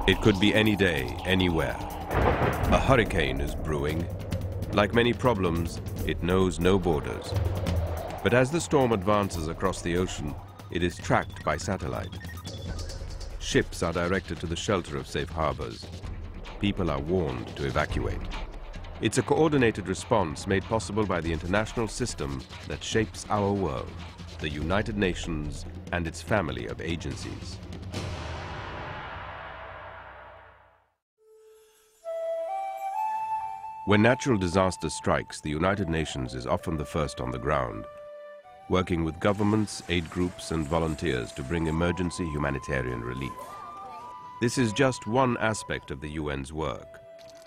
It could be any day, anywhere. A hurricane is brewing. Like many problems, it knows no borders. But as the storm advances across the ocean, it is tracked by satellite. Ships are directed to the shelter of safe harbors. People are warned to evacuate. It's a coordinated response made possible by the international system that shapes our world, the United Nations and its family of agencies. When natural disaster strikes, the United Nations is often the first on the ground, working with governments, aid groups and volunteers to bring emergency humanitarian relief. This is just one aspect of the UN's work,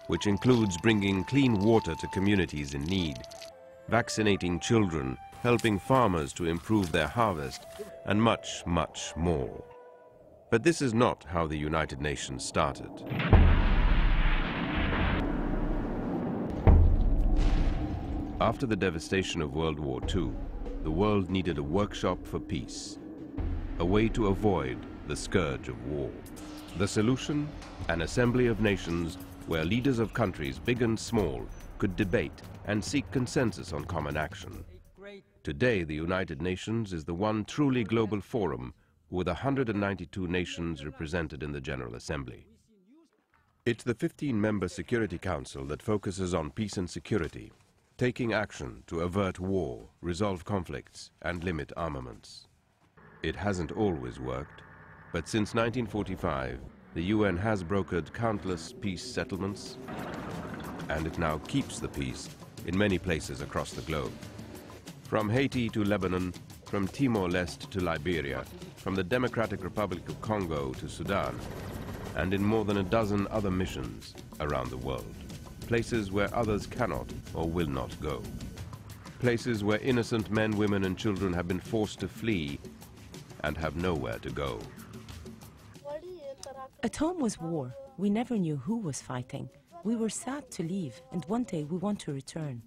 which includes bringing clean water to communities in need, vaccinating children, helping farmers to improve their harvest, and much, much more. But this is not how the United Nations started. After the devastation of World War II, the world needed a workshop for peace, a way to avoid the scourge of war. The solution? An assembly of nations where leaders of countries, big and small, could debate and seek consensus on common action. Today, the United Nations is the one truly global forum with 192 nations represented in the General Assembly. It's the 15-member Security Council that focuses on peace and security, taking action to avert war, resolve conflicts, and limit armaments. It hasn't always worked, but since 1945, the UN has brokered countless peace settlements, and it now keeps the peace in many places across the globe. From Haiti to Lebanon, from Timor-Leste to Liberia, from the Democratic Republic of Congo to Sudan, and in more than a dozen other missions around the world. Places where others cannot or will not go. Places where innocent men, women and children have been forced to flee and have nowhere to go. At home was war. We never knew who was fighting. We were sad to leave, and one day we want to return.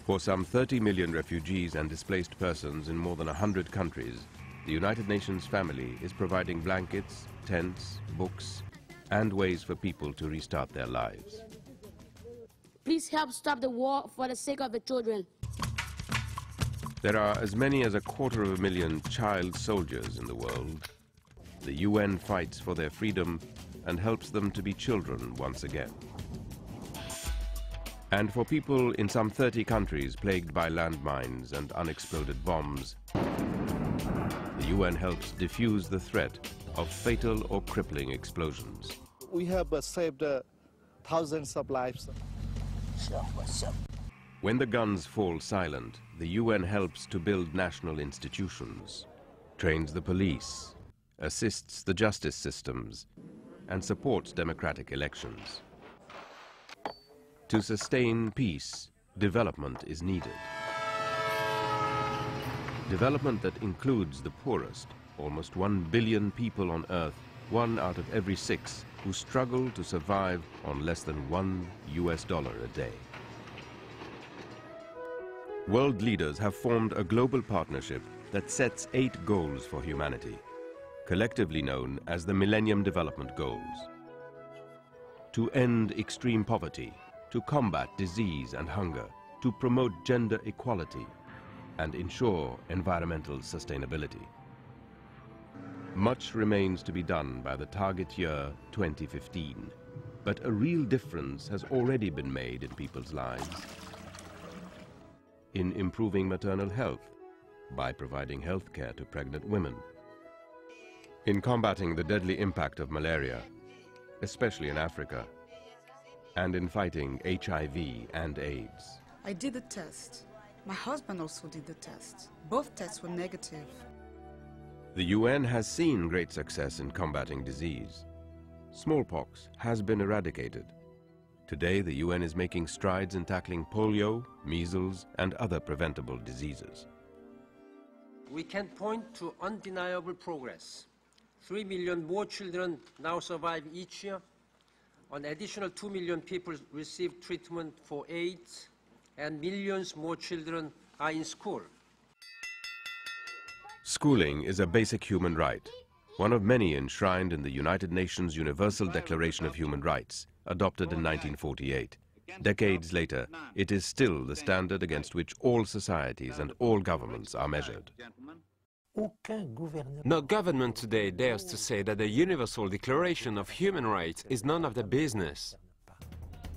For some 30 million refugees and displaced persons in more than 100 countries, the United Nations family is providing blankets, tents, books, and ways for people to restart their lives. Please help stop the war for the sake of the children. There are as many as 250,000 child soldiers in the world. The UN fights for their freedom and helps them to be children once again. And for people in some 30 countries plagued by landmines and unexploded bombs, the UN helps defuse the threat of fatal or crippling explosions. We have saved thousands of lives. When the guns fall silent, the UN helps to build national institutions, trains the police, assists the justice systems, and supports democratic elections. To sustain peace, development is needed. Development that includes the poorest, almost 1 billion people on Earth, 1 out of every 6, who struggle to survive on less than $1 a day. World leaders have formed a global partnership that sets 8 goals for humanity, collectively known as the Millennium Development Goals. To end extreme poverty, to combat disease and hunger, to promote gender equality, and ensure environmental sustainability. Much remains to be done by the target year 2015, but a real difference has already been made in people's lives. In improving maternal health, by providing health care to pregnant women. In combating the deadly impact of malaria, especially in Africa, and in fighting HIV and AIDS. I did the test. My husband also did the test. Both tests were negative. The UN has seen great success in combating disease. Smallpox has been eradicated. Today, the UN is making strides in tackling polio, measles, and other preventable diseases. We can point to undeniable progress. 3 million more children now survive each year. An additional 2 million people receive treatment for AIDS, and millions more children are in school. Schooling is a basic human right. one of many enshrined in the United Nations Universal Declaration of Human Rights, adopted in 1948. Decades later, it is still the standard against which all societies and all governments are measured. No government today dares to say that the Universal Declaration of Human Rights is none of their business.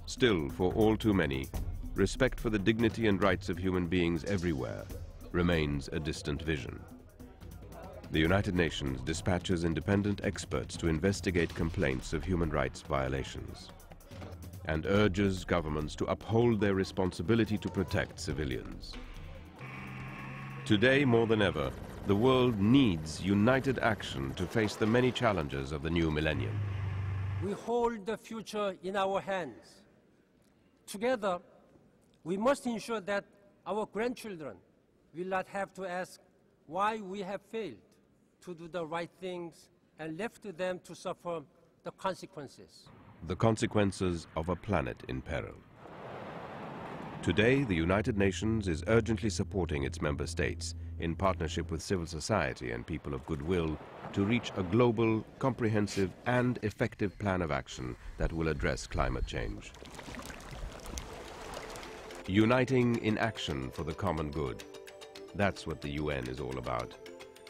Still, for all too many, respect for the dignity and rights of human beings everywhere remains a distant vision. The United Nations dispatches independent experts to investigate complaints of human rights violations and urges governments to uphold their responsibility to protect civilians. Today, more than ever, the world needs united action to face the many challenges of the new millennium. We hold the future in our hands. Together, we must ensure that our grandchildren will not have to ask why we have failed to do the right things and left to them to suffer the consequences. The consequences of a planet in peril. Today, the United Nations is urgently supporting its member states in partnership with civil society and people of goodwill to reach a global, comprehensive and effective plan of action that will address climate change. Uniting in action for the common good. That's what the UN is all about,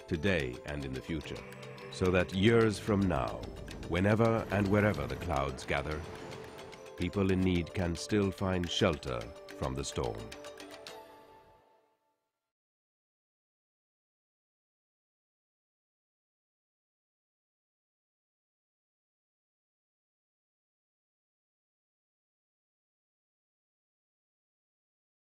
today and in the future, so that years from now, whenever and wherever the clouds gather, people in need can still find shelter from the storm.